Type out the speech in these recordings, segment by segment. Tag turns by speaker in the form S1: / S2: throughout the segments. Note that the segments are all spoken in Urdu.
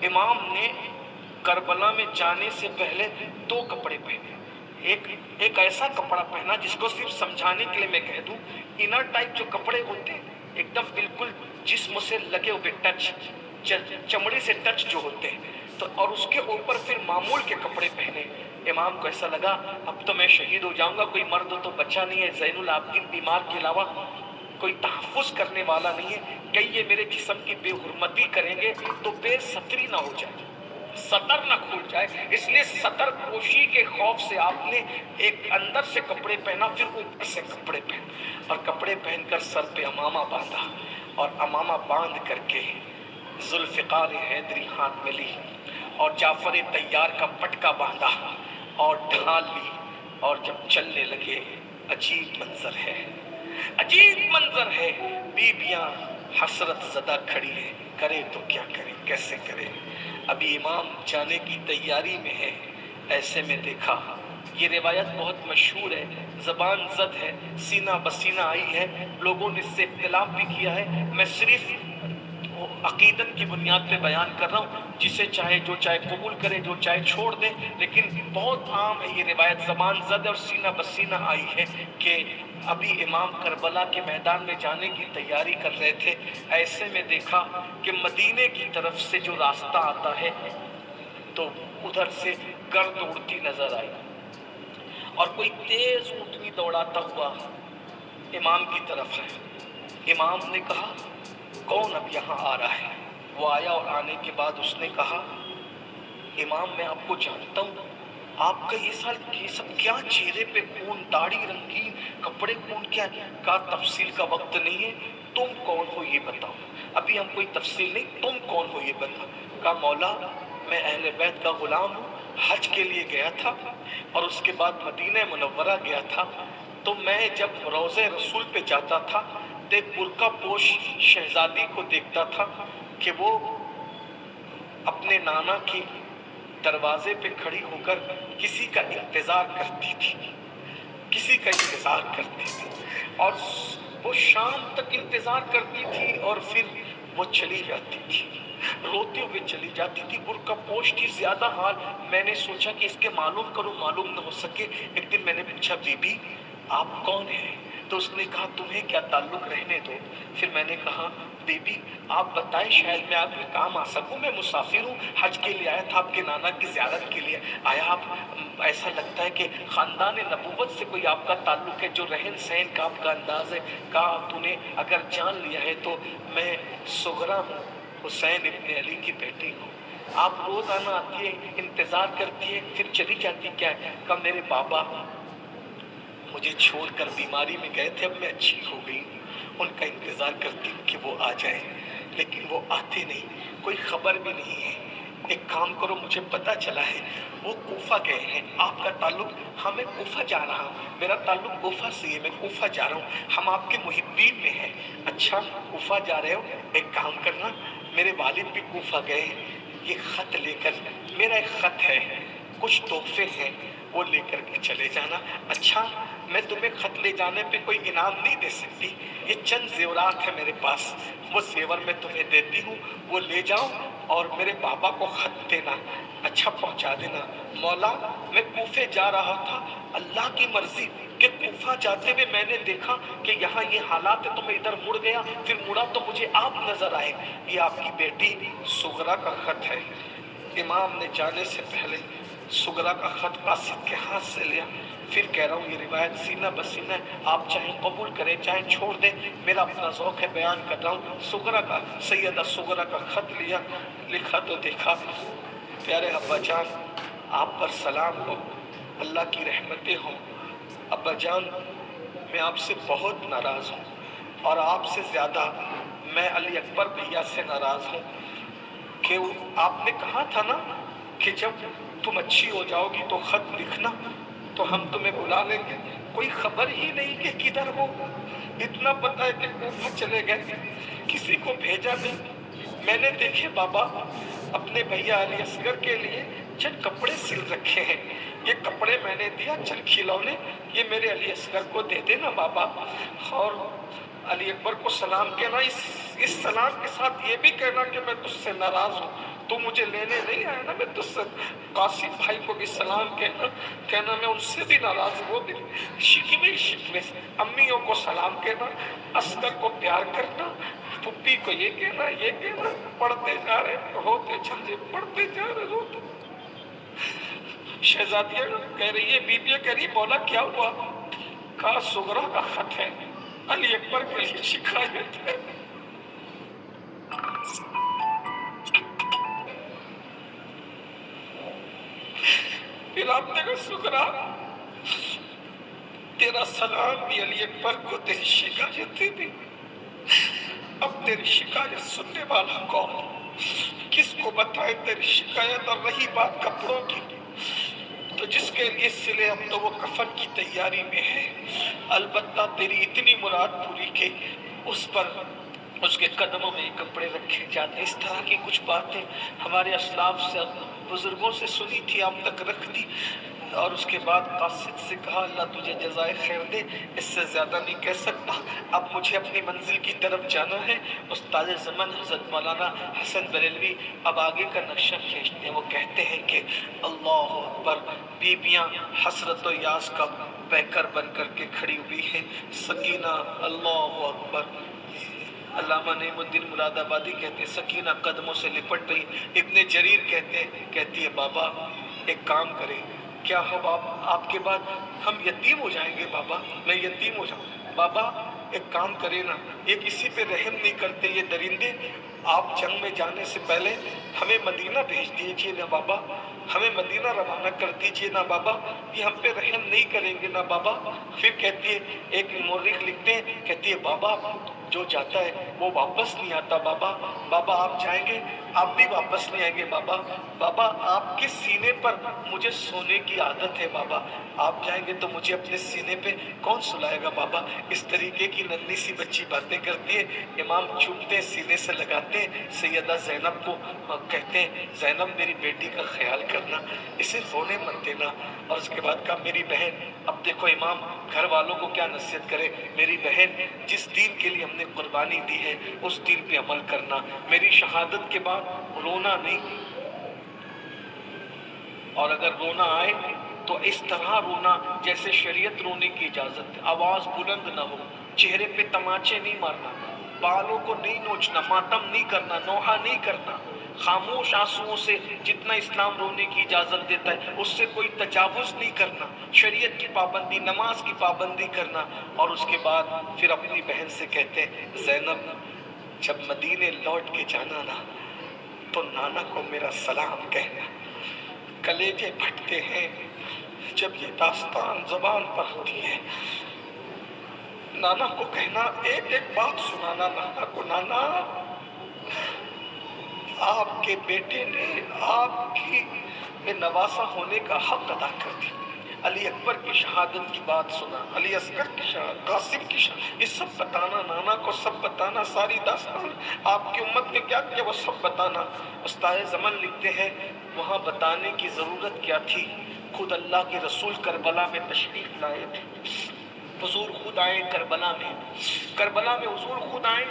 S1: امام نے کربلا میں جانے سے پہلے دو کپڑے پہنے. ایک ایسا کپڑا پہنا جس کو صرف سمجھانے کے لیے میں کہہ دوں، انر ٹائپ جو کپڑے ہوتے ہیں ایک دم بالکل جسم سے لگے ہوئے ٹچ، چمڑی سے ٹچ جو ہوتے ہیں، تو اور اس کے اوپر پھر معمول کے کپڑے پہنے. امام کو ایسا لگا اب تو میں شہید ہو جاؤں گا، کوئی مرد تو بچا نہیں ہے، زین العابدین بیمار کے علاوہ کوئی تحفظ کرنے والا نہیں ہے، کہیں یہ میرے جسم کی بے حرمتی کریں گے تو بے ستری نہ ہو جائے، سطر نہ کھل جائے. اس لیے سطر پوشی کے خوف سے آپ نے ایک اندر سے کپڑے پہنا، پھر اوپر سے کپڑے پہن، اور کپڑے پہن کر سر پہ امامہ باندھا، اور امامہ باندھ کر کے ذوالفقار حیدری ہاتھ میں لی، اور جعفر طیار کا پٹکا باندھا اور ڈھال لی، اور جب چلنے لگے عجیب منظر ہے، عجیب منظر ہے. بیبیاں حسرت زدہ کھڑی ہیں، کرے تو کیا کرے، کیسے کرے. ابھی امام جانے کی تیاری میں ہے، ایسے میں دیکھا. یہ روایت بہت مشہور ہے، زبان زد ہے، سینہ بسینہ آئی ہے، لوگوں نے اس سے اختلاف بھی کیا ہے. میں صرف عقیدت کی بنیاد پہ بیان کر رہا ہوں، جسے چاہے جو چاہے قبول کرے، جو چاہے چھوڑ دے. لیکن بہت عام ہے یہ روایت، زبان زد اور سینہ بسینہ آئی ہے کہ ابھی امام کربلا کے میدان میں جانے کی تیاری کر رہے تھے، ایسے میں دیکھا کہ مدینے کی طرف سے جو راستہ آتا ہے تو ادھر سے گرد اڑتی نظر آئی، اور کوئی تیز اونٹنی دوڑاتا ہوا امام کی طرف ہے. امام نے کہا کون اب یہاں آ رہا ہے؟ وہ آیا، اور آنے کے بعد اس نے کہا امام میں آپ کو جانتا ہوں، آپ کا یہ سب کیا چہرے پہ خون، داڑھی رنگین، کپڑے خون، کیا؟ کہا تفصیل کا وقت نہیں ہے، تم کون ہو یہ بتاؤ. ابھی ہم کوئی تفصیل نہیں، تم کون ہو یہ بتاؤ. کہا مولا میں اہل بیت کا غلام ہوں، حج کے لیے گیا تھا اور اس کے بعد مدینہ منورہ گیا تھا. تو میں جب روضہ رسول پہ جاتا تھا تو ایک برقع پوش شہزادی کو دیکھتا تھا کہ وہ اپنے نانا کی دروازے پہ کھڑی ہو کر کسی کا انتظار کرتی تھی، کسی کا انتظار کرتی تھی، اور وہ شام تک انتظار کرتی تھی اور پھر وہ چلی جاتی تھی، روتے ہوئے چلی جاتی تھی. برقع پوش تھی، زیادہ حال. میں نے سوچا کہ اس کے معلوم کروں، معلوم نہ ہو سکے. ایک دن میں نے پوچھا بی بی آپ کون ہیں؟ تو اس نے کہا تمہیں کیا تعلق، رہنے دو. پھر میں نے کہا بی بی آپ بتائیں شاید میں آپ کے کام آ سکوں، میں مسافر ہوں، حج کے لیے آیا تھا، آپ کے نانا کی زیارت کے لیے آیا. آپ ایسا لگتا ہے کہ خاندان نبوت سے کوئی آپ کا تعلق ہے، جو رہن سہن کا آپ کا انداز ہے. کہا تو نے اگر جان لیا ہے تو میں سغرا ہوں، حسین ابن علی کی بیٹی ہوں. آپ روزانہ آتی ہے، انتظار کرتی ہے، پھر چلی جاتی کیا ہے؟ کہا میرے بابا مجھے چھوڑ کر بیماری میں گئے تھے، اب میں اچھی ہو گئی ہوں، ان کا انتظار کرتی ہوں کہ وہ آ جائیں، لیکن وہ آتے نہیں، کوئی خبر بھی نہیں ہے. ایک کام کرو، مجھے پتا چلا ہے وہ کوفہ گئے ہیں. آپ کا تعلق؟ ہاں میں کوفہ جا رہا ہوں، میرا تعلق کوفہ سے ہے، میں کوفہ جا رہا ہوں، ہم آپ کے محبین میں ہیں. اچھا کوفہ جا رہے ہو، ایک کام کرنا، میرے والد بھی کوفہ گئے ہیں، یہ خط لے کر، میرا ایک خط ہے، کچھ تحفے ہیں، وہ لے کر کے چلے جانا. اچھا میں تمہیں خط لے جانے پہ کوئی انعام نہیں دے سکتی، یہ چند زیورات ہیں میرے پاس، وہ زیور میں تمہیں دیتی ہوں، وہ لے جاؤ اور میرے بابا کو خط دینا، اچھا پہنچا دینا. مولا میں کوفے جا رہا تھا، اللہ کی مرضی کہ کوفہ جاتے ہوئے میں نے دیکھا کہ یہاں یہ حالات ہے تو میں ادھر مڑ گیا، پھر مڑا تو مجھے آپ نظر آئے، یہ آپ کی بیٹی سغرا کا خط ہے. امام نے جانے سے پہلے سغرا کا خط قاصد کے ہاتھ سے لیا. پھر کہہ رہا ہوں یہ روایت سینہ بسینہ ہے، آپ چاہیں قبول کریں چاہیں چھوڑ دیں، میرا اپنا ذوق ہے، بیان کر رہا ہوں. سغرا کا، سیدہ سغرا کا خط لیا، لکھا تو دیکھا پیارے ابا جان آپ پر سلام ہو، اللہ کی رحمتیں ہوں. ابا جان میں آپ سے بہت ناراض ہوں، اور آپ سے زیادہ میں علی اکبر بھیا سے ناراض ہوں کہ آپ نے کہا تھا نا کہ جب تم اچھی ہو جاؤ گی تو خط لکھنا تو ہم تمہیں بلا لیں گے. کوئی خبر ہی نہیں کہ کدھر ہو، اتنا پتہ ہے کہ کوفہ چلے گئے، کسی کو بھیجا نہیں. میں نے دیکھے بابا اپنے بھیا علی اصغر کے لیے چند کپڑے سل رکھے ہیں، یہ کپڑے میں نے دیا، چند کھلونے، یہ میرے علی اصغر کو دے دینا بابا. اور علی اکبر کو سلام کہنا، اس سلام کے ساتھ یہ بھی کہنا کہ میں تجھ سے ناراض ہوں، تو مجھے لینے نہیں آیا نا، میں تو قاسم بھائی کو بھی سلام کہنا میں ان سے بھی ناراض ہوں، وہ بھی شکوے سے امیوں کو سلام کہنا، اصغر کو پیار کرنا، پھپھی کو یہ کہنا، پڑھتے جا رہے ہوتے چلے، پڑھتے جا رہے ہوتے۔ شہزادیاں کہہ رہی ہے، بیبیاں کہہ رہی، مولا کیا ہوا؟ کہا سغرا کا خط ہے، علی اکبر کے لیے شکایت ہے۔ پھر آپ نے کہا سغرا تیرا سلام بھی علی اکبر کو، تیری شکایتیں بھی، اب تیری شکایت سننے والا کون؟ کس کو بتائے تیری شکایت؟ اور رہی بات کپڑوں کی، تو جس کے لیے سلے اب تو وہ کفن کی تیاری میں ہے، البتہ تیری اتنی مراد پوری کہ اس پر اس کے قدموں میں کپڑے رکھے جاتے۔ اس طرح کی کچھ باتیں ہمارے اسلاف سے، بزرگوں سے سنی تھی، اب تک رکھ دی۔ اور اس کے بعد قاصد سے کہا اللہ تجھے جزائے خیر دے، اس سے زیادہ نہیں کہہ سکتا، اب مجھے اپنی منزل کی طرف جانا ہے۔ استاد زمن حضرت مولانا حسن بریلوی اب آگے کا نقشہ کھینچتے ہیں، وہ کہتے ہیں کہ اللہ اکبر، بیبیاں حسرت و یاس کا پیکر بن کر کے کھڑی ہوئی ہیں، سکینہ اللہ اکبر۔ علامہ نعیم الدین مراد آبادی کہتے ہیں سکینہ قدموں سے لپٹ رہی۔ ابن جریر کہتی ہے بابا ایک کام کریں، کیا ہو آپ کے بعد ہم یتیم ہو جائیں گے؟ بابا میں یتیم ہو جاؤں؟ بابا ایک کام کرے نا، یہ کسی پہ رحم نہیں کرتے یہ درندے، آپ جنگ میں جانے سے پہلے ہمیں مدینہ بھیج دیجئے نا بابا، ہمیں مدینہ روانہ کر دیجئے نا بابا، یہ ہم پہ رحم نہیں کریں گے نا بابا۔ پھر کہتی ہے، ایک مورخ لکھتے ہیں، کہتی ہے بابا جو جاتا ہے وہ واپس نہیں آتا بابا، بابا آپ جائیں گے آپ بھی واپس نہیں آئیں گے بابا، بابا آپ کے سینے پر مجھے سونے کی عادت ہے بابا، آپ جائیں گے تو مجھے اپنے سینے پہ کون سلائے گا بابا؟ اس طریقے کی ننھی سی بچی باتیں کرتی ہے۔ امام چومتے ہیں، سینے سے لگاتے ہیں، سیدہ زینب کو کہتے ہیں زینب میری بیٹی کا خیال کرنا، اسے رونے مت دینا۔ اور اس کے بعد کہا میری بہن، اب دیکھو امام گھر والوں کو کیا نصیحت کرے، میری بہن جس دین کے لیے ہم نے قربانی دی ہے اس دین پہ عمل کرنا، میری شہادت کے بعد رونا نہیں، اور اگر رونا آئے تو اس طرح رونا جیسے شریعت رونے کی اجازت ہے، آواز بلند نہ ہو، چہرے پہ تماچے نہیں مارنا، بالوں کو نہیں نوچنا، ماتم نہیں کرنا، نوحہ نہیں کرنا، خاموش آنسوؤں سے جتنا اسلام رونے کی اجازت دیتا ہے اس سے کوئی تجاوز نہیں کرنا، شریعت کی پابندی، نماز کی پابندی کرنا۔ اور اس کے بعد پھر اپنی بہن سے کہتے ہیں زینب جب مدینے لوٹ کے جانا نا تو نانا کو میرا سلام کہنا، کلیجے پھٹتے ہیں جب یہ داستان زبان پر ہوتی ہے، نانا کو کہنا، ایک ایک بات سنانا نانا کو، نانا آپ کے بیٹے نے آپ کی نواسا ہونے کا حق ادا کر دیا، علی اکبر کی شہادت کی بات سنا، علی اصغر کی شہادت، قاسم کی شہادت، یہ سب بتانا، نانا کو سب بتانا، ساری داستان آپ کی امت نے کیا کیا وہ سب بتانا۔ استاد زمن لکھتے ہیں وہاں بتانے کی ضرورت کیا تھی، خود اللہ کے رسول کربلا میں تشریف لائے تھے، حضور خود آئے کربلا میں حضور خود آئے،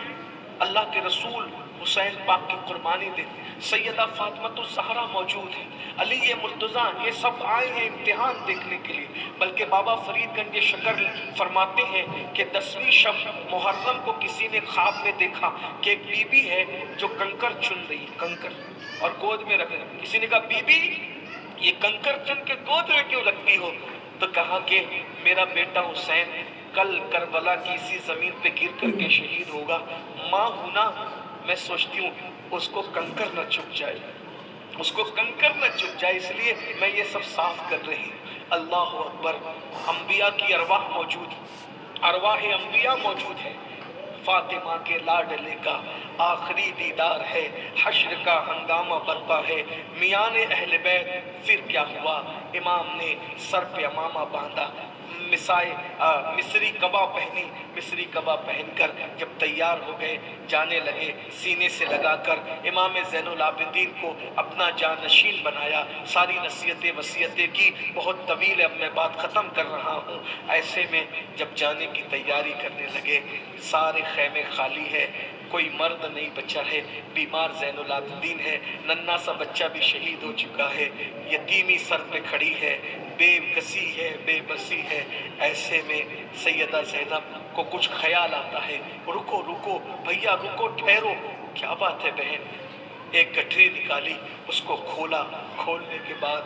S1: اللہ کے رسول حسین پاک کی قربانی دے، سیدہ فاطمہ الزہرا موجود ہے، علی مرتضیٰ، یہ سب آئے ہیں امتحان دیکھنے کے لیے۔ بلکہ بابا فرید گنج شکر فرماتے ہیں کہ 10ویں شب محرم کو کسی نے خواب میں دیکھا کہ ایک بی بی ہے جو کنکر چن رہی ہے، کنکر، اور گود میں رکھ رہی۔ کسی نے کہا بی بی یہ کنکر چن کے گود میں کیوں رکھتی ہو؟ تو کہا کہ میرا بیٹا حسین کل کربلا کی اسی زمین پہ گر کر کے شہید ہوگا، ماں ہوں نا، میں سوچتی ہوں اس کو کنکر نہ چپ جائے، اس کو کنکر نہ چپ جائے، اس لیے میں یہ سب صاف کر رہی ہوں۔ اللہ اکبر، انبیاء کی ارواح موجود، ارواح انبیاء موجود ہے۔ فاطمہ کے لاڈلے کا آخری دیدار ہے، حشر کا ہنگامہ برپا ہے، میان اہل بیت پھر کیا ہوا، امام نے سر پہ امامہ باندھا، مصری قبا پہنی، مصری قبا پہن کر جب تیار ہو گئے جانے لگے، سینے سے لگا کر امام زین العابدین کو اپنا جانشین بنایا، ساری نصیحتیں وصیتیں کی، بہت طویل ہے اب میں بات ختم کر رہا ہوں۔ ایسے میں جب جانے کی تیاری کرنے لگے، سارے خیمے خالی ہے، کوئی مرد نہیں بچا ہے، بیمار زین العابدین ہے، ننھا سا بچہ بھی شہید ہو چکا ہے، یتیمی سر پہ کھڑی ہے، بے کسی ہے، بے بسی ہے۔ ایسے میں سیدہ زینب کو کچھ خیال آتا ہے، رکو رکو بھیا رکو، ٹھہرو، کیا بات ہے بہن؟ ایک گٹھری نکالی، اس کو کھولا، کھولنے کے بعد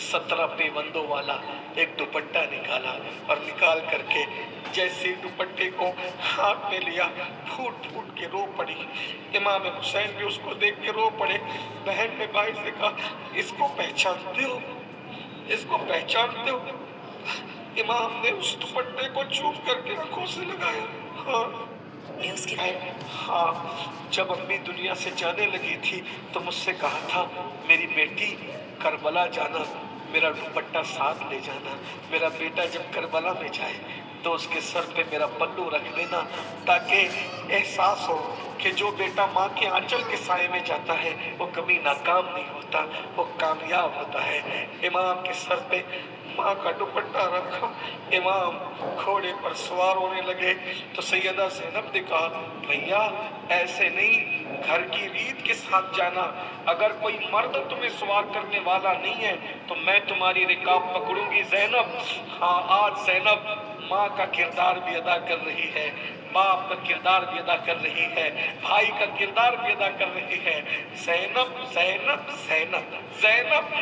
S1: 17 پیوندوں والا ایک دوپٹہ نکالا، اور نکال کر کے جیسے دوپٹے کو ہاتھ میں لیا، پھوٹ پھوٹ کے رو پڑی۔ امام حسین بھی اس کو دیکھ کے رو پڑے۔ بہن نے بھائی سے کہا، اس کو پہچانتے ہو؟ اس کو پہچانتے ہو؟ امام نے اس دوپٹے کو چوم کر کے آنکھوں سے لگایا۔ ہاں ہاں، جب امی دنیا سے جانے لگی تھی تو مجھ سے کہا تھا، میری بیٹی کربلا جانا، میرا دوپٹہ ساتھ لے جانا، میرا بیٹا جب کربلا میں جائے تو اس کے سر پہ میرا پلو رکھ دینا، تاکہ احساس ہو کہ جو بیٹا ماں کے آنچل کے سائے میں جاتا ہے وہ کبھی ناکام نہیں ہوتا، وہ کامیاب ہوتا ہے۔ امام کے سر پہ ماں کا دوپٹہ رکھا، امام گھوڑے پر سوار ہونے لگے تو سیدہ زینب نے کہا، بھیا ایسے نہیں، گھر کی ریت کے ساتھ جانا، اگر کوئی مرد تمہیں سوار کرنے والا نہیں ہے تو میں تمہاری رکاب پکڑوں گی۔ زینب، ہاں آج زینب ماں کا کردار بھی ادا کر رہی ہے، باپ کا کردار بھی ادا کر رہی ہے، بھائی کا کردار بھی ادا کر رہی ہے۔ زینب زینب زینب زینب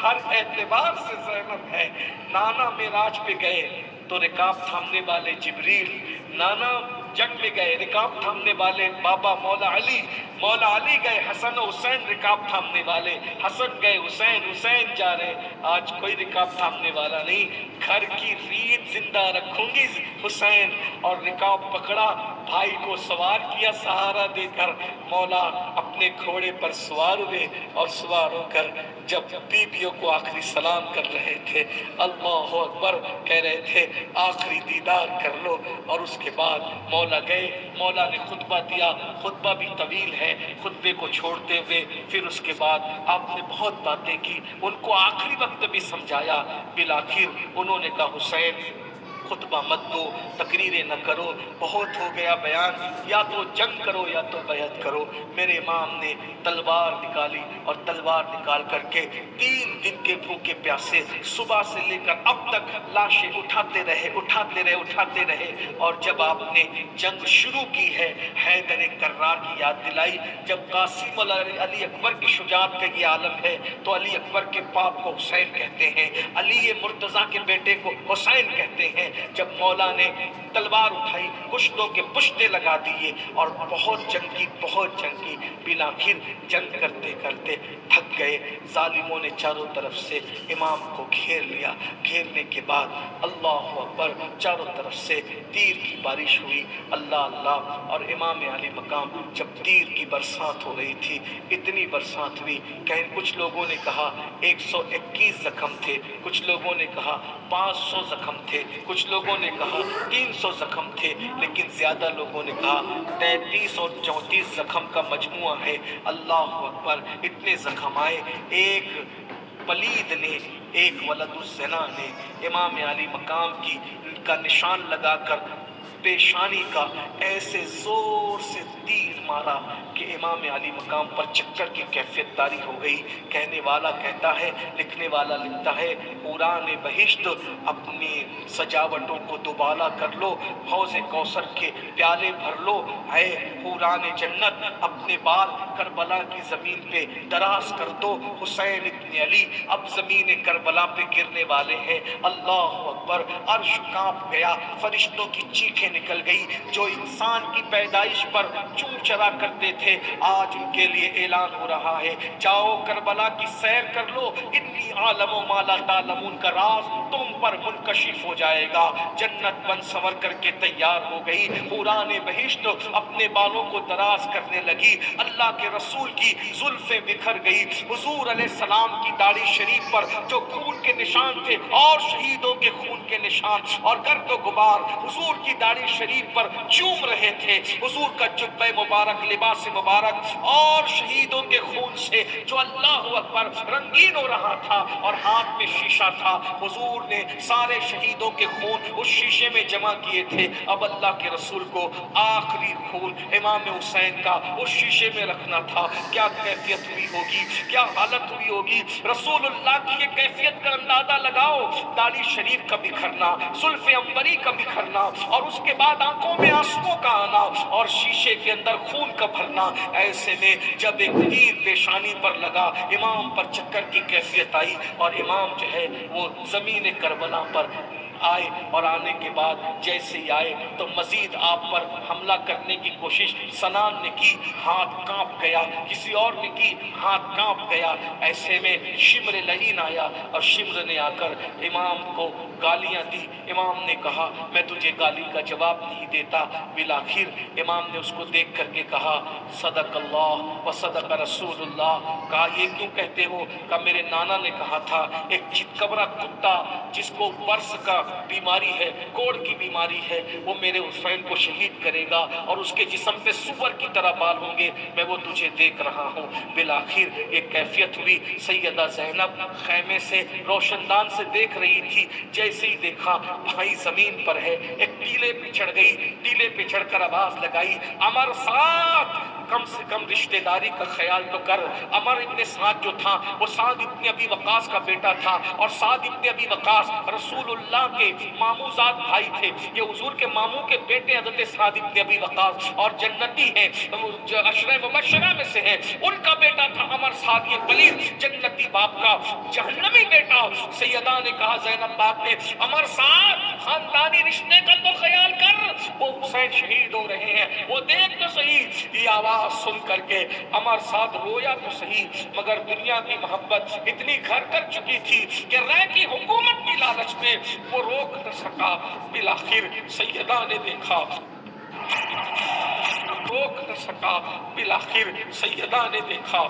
S1: ہر اعتبار سے زینب ہے۔ نانا معراج پہ گئے تو رکاب تھامنے والے جبریل، نانا جنگ میں گئے رکاب تھامنے والے بابا مولا علی، مولا علی گئے حسن و حسین رکاب تھامنے والے، حسن گئے حسین، حسین جا رہے، آج کوئی رکاب تھامنے والا نہیں۔ گھر کی ریت زندہ رکھوں گی حسین، اور رکاب پکڑا، بھائی کو سوار کیا سہارا دے کر، مولا اپنے گھوڑے پر سوار ہوئے، اور سوار ہو کر جب بیویوں کو آخری سلام کر رہے تھے، اللہ اکبر کہہ رہے تھے، آخری دیدار کر لو، اور اس کے بعد مولا گئے، مولا نے خطبہ دیا، خطبہ بھی طویل ہے، خطبے کو چھوڑتے ہوئے پھر اس کے بعد آپ نے بہت باتیں کی، ان کو آخری وقت بھی سمجھایا، بالآخر انہوں نے کہا، حسین خطبہ مت دو، تقریریں نہ کرو، بہت ہو گیا بیان، یا تو جنگ کرو یا تو بیعت کرو۔ میرے امام نے تلوار نکالی، اور تلوار نکال کر کے 3 دن کے بھوکے پیاسے صبح سے لے کر اب تک لاشیں اٹھاتے رہے اٹھاتے رہے اٹھاتے رہے، اور جب آپ نے جنگ شروع کی ہے، حیدر کرار کی یاد دلائی، جب قاسم علی اکبر کی شجاعت کا یہ عالم ہے تو علی اکبر کے باپ کو حسین کہتے ہیں، علی مرتضیٰ کے بیٹے کو حسین کہتے ہیں۔ جب مولا نے تلوار اٹھائی، پشتوں کے پشتے لگا دیے، اور بہت جنگ کی بہت جنگ کی، بالآخر جنگ کرتے کرتے تھک گئے، ظالموں نے چاروں طرف سے امام کو گھیر لیا، گھیرنے کے بعد اللہ اکبر چاروں طرف سے تیر کی بارش ہوئی، اللہ اللہ، اور امام علی مقام جب تیر کی برسات ہو رہی تھی، اتنی برسات ہوئی کہ کچھ لوگوں نے کہا 121 زخم تھے، کچھ لوگوں نے کہا 500 زخم تھے، کچھ لوگوں نے کہا 300 زخم تھے، لیکن زیادہ لوگوں نے کہا 33 اور 34 زخم کا مجموعہ ہے۔ اللہ اکبر، اتنے زخم آئے، ایک پلید نے، ایک ولد الزنا نے امام علی مقام کا نشان لگا کر پیشانی کا ایسے زور سے تیر مارا کہ امام علی مقام پر چکر کی کیفیت طاری ہو گئی۔ کہنے والا کہتا ہے، لکھنے والا لکھتا ہے، حوران بہشت اپنی سجاوٹوں کو دوبالا کر لو، حوض کوثر کے پیالے بھر لو، اے حوران جنت اپنے بال کربلا کی زمین پہ دراز کر دو، حسین ابن علی اب زمین کربلا پہ گرنے والے ہیں۔ اللہ اکبر، عرش کانپ گیا، فرشتوں کی چیخیں نکل گئی، جو انسان کی پیدائش پر چون چرا کرتے تھے، آج ان کے لیے اعلان ہو رہا ہے، جاؤ کربلا کی سیر کر لو، انی عالم و ما لا تعلمون کا راز تم پر منکشف ہو جائے گا۔ جنت بن سنور کر کے تیار ہو گئی، حوران بہشت اپنے بالوں کو دراز کرنے لگی، اللہ کے رسول کی زلفیں بکھر گئی، حضور علیہ السلام کی داڑھی شریف پر جو خون کے نشان تھے اور شہیدوں کے خون کے نشان اور گرد و غبار حضور کی داڑھی شریف پر چوم رہے تھے. حضور کا جبہ مبارک، لباس مبارک اور شہیدوں کے خون سے جو اللہ اکبر رنگین ہو رہا تھا اور ہاتھ میں شیشہ تھا. حضور نے سارے شہیدوں کے خون اس شیشے میں جمع کیے تھے. اب اللہ کے رسول کو آخری خون امام حسین کا اس شیشے میں رکھنا تھا. کیا کیفیت ہوئی ہوگی، کیا حالت ہوئی ہوگی. رسول اللہ کی یہ کیفیت کا اندازہ لگاؤ. داڑھی شریف کا بکھرنا، زلف عنبری کا بکھرنا اور اس کے بعد آنکھوں میں آنسوؤں کا آنا اور شیشے کے اندر خون کا بھرنا. ایسے میں جب ایک تیر پیشانی پر لگا، امام پر چکر کی کیفیت آئی اور امام جو ہے وہ زمین کربلا پر آئے. اور آنے کے بعد جیسے ہی آئے تو مزید آپ پر حملہ کرنے کی کوشش سنان نے کی، ہاتھ کانپ گیا. کسی اور نے کی، ہاتھ کانپ گیا. ایسے میں شمر لعین آیا اور شمر نے آ کر امام کو گالیاں دی. امام نے کہا میں تجھے گالی کا جواب نہیں دیتا. بالآخر امام نے اس کو دیکھ کر کے کہا صدق اللہ و صدق رسول اللہ. کہا یہ کیوں کہتے ہو؟ کہا میرے نانا نے کہا تھا ایک چتکبرا کتا جس کو برس کا بیماری ہے، کوڑ کی بیماری ہے، وہ میرے حسین کو شہید کرے گا اور اس کے جسم پہ سور کی طرح بال ہوں گے. میں وہ تجھے دیکھ رہا ہوں. بالآخر ایک کیفیت ہوئی. سیدہ زینب خیمے سے روشن دان سے دیکھ رہی تھی. جیسے ہی دیکھا بھائی زمین پر ہے، ایک ٹیلے پہ چڑھ گئی. ٹیلے پہ چڑھ کر آواز لگائی امر سعد، کم سے کم رشتہ داری کا خیال تو کر. عمر ابن سعد جو تھا وہ سعد ابن ابی وقاص کا بیٹا تھا اور سعد ابن ابی وقاص رسول اللہ کے ماموزاد بھائی تھے. یہ حضور کے ماموں کے بیٹے حضرت سعد ابن ابی وقاص اور جنتی ہیں، جو عشرہ مبشرہ میں سے ہیں. ان کا بیٹا تھا عمر سعد یہ پلید جنتی باپ کا جہنمی بیٹا. سیدہ نے کہا زینب باپ نے عمر سعد خاندانی رشتے کا تو خیال کر، وہ حسین شہید ہو رہے ہیں، وہ دیکھ تو صحیح. یہ آواز سن کر کے عمر سعد رویا تو صحیح مگر دنیا کی محبت اتنی گھر کر چکی تھی کہ رہ کی حکومت کی لالچ میں وہ روک نہ سکا. بالآخر سیدہ نے دیکھا، روک نہ سکا. بالآخر سیدہ نے دیکھا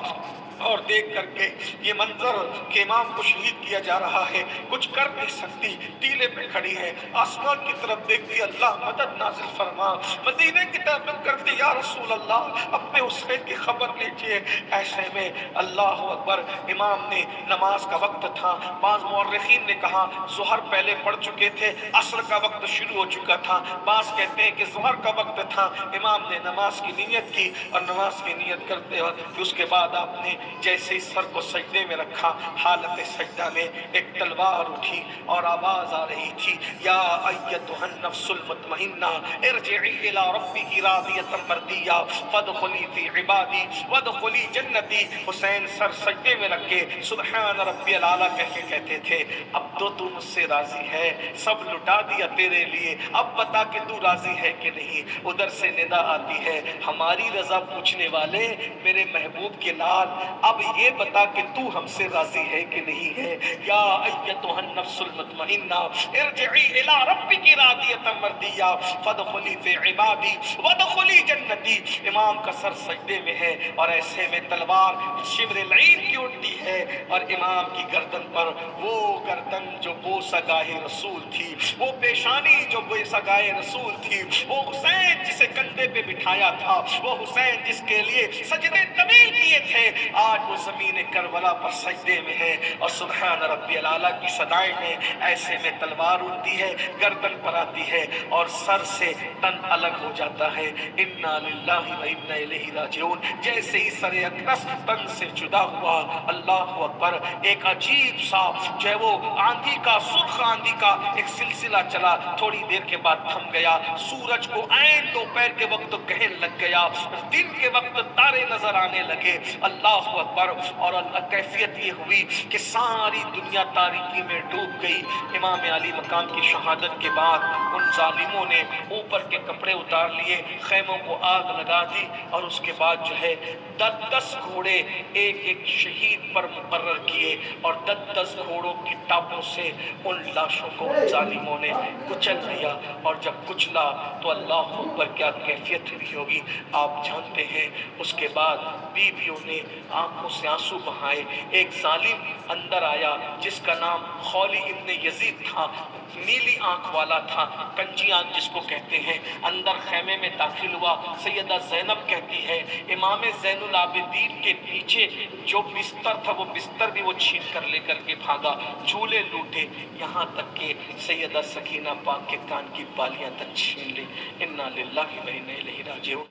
S1: اور دیکھ کر کے یہ منظر کہ امام کو شہید کیا جا رہا ہے، کچھ کر نہیں سکتی. ٹیلے پہ کھڑی ہے، آسمان کی طرف دیکھتی، اللہ مدد نازل فرما. مدینے کی طرف کرتی، یا رسول اللہ اپنے حسین کی خبر لیجئے. ایسے میں اللہ اکبر امام نے نماز کا وقت تھا. بعض مورخین نے کہا ظہر پہلے پڑھ چکے تھے، عصر کا وقت شروع ہو چکا تھا. بعض کہتے ہیں کہ ظہر کا وقت تھا. امام نے نماز کی نیت کی اور نماز کی نیت کرتے وقت اس کے بعد آپ نے جیسے ہی سر کو سجدے میں رکھا، حالت سجدہ میں ایک تلوار اٹھی اور آواز آ رہی تھی یا ایتھا النفس المطمئنہ ارجعی الی ربک راضیۃ مرضیہ فادخلی فی عبادی وادخلی جنتی. حسین سر سجدے میں رکھ کے سبحان ربی الاعلیٰ کہہ کے کہتے تھے اب تو تو مجھ سے راضی ہے، سب لٹا دیا تیرے لیے، اب بتا کہ تو راضی ہے کہ نہیں. ادھر سے ندا آتی ہے ہماری رضا پوچھنے والے میرے محبوب کے لال، اب یہ بتا کہ تو ہم سے راضی ہے کہ نہیں ہے. یا ایتھا النفس المطمئنہ ارجعی الی ربک راضیۃ مرضیہ فادخلی فی عبادی وادخلی جنتی. امام کا سر سجدے میں ہے اور ایسے میں تلوار شمر العین کی اٹھتی ہے اور امام کی گردن پر وہ گردن جو بوسہ گاہ رسول تھی، وہ پیشانی جو بوسہ گاہ رسول تھی، وہ حسین جسے کندھے پہ بٹھایا تھا، وہ حسین جس کے لیے سجدے طویل کیے تھے، آج وہ زمین کربلا پر سجدے میں ہے اور سبحان ربی الاعلیٰ کی صدائیں میں. ایسے میں تلوار اٹھتی ہے، گردن پر آتی ہے اور سر سے تن الگ ہو جاتا ہے. انا للہ و انا الیہ راجعون. جیسے ہی سر اقدس تن سے جدا ہوا، اللہ اکبر، ایک عجیب سا جو ہے وہ آندھی کا، سرخ آندھی کا ایک سلسلہ چلا. تھوڑی دیر کے بعد تھم گیا. سورج کو عین دوپہر کے وقت کہن لگ گیا، دن کے وقت تارے نظر آنے لگے. اللہ اکبر. اور کیفیت یہ ہوئی کہ ساری دنیا تاریکی میں ڈوب گئی. امام علی مقام کی شہادت کے بعد ان ظالموں نے اوپر کے کپڑے اتار لیے، خیموں کو آگ لگا دی اور اس کے بعد جو ہے 10 گھوڑے ایک ایک شہید پر مقرر کیے اور 10 گھوڑوں کی ٹاپوں سے ان لاشوں کو ظالموں نے کچل دیا. اور جب کچلا تو اللہ اکبر کیا کیفیت ہوئی ہوگی آپ جانتے ہیں. اس کے بعد بیویوں نے آنکھوں سے آنسو بہائے. ایک ظالم اندر آیا جس کا نام خولی ابن یزید تھا، نیلی آنکھ والا تھا، کنجی آنکھ جس کو کہتے ہیں. اندر خیمے میں داخل ہوا. سیدہ زینب کہتی ہے امام زین العابدین کے نیچے جو بستر تھا وہ بستر بھی وہ چھین کر لے کر کے بھاگا، جھولے لوٹے، یہاں تک کہ سیدہ سکینہ پاک کے کان کی بالیاں تک چھین لی. انا للہ و انا الیہ راجعون.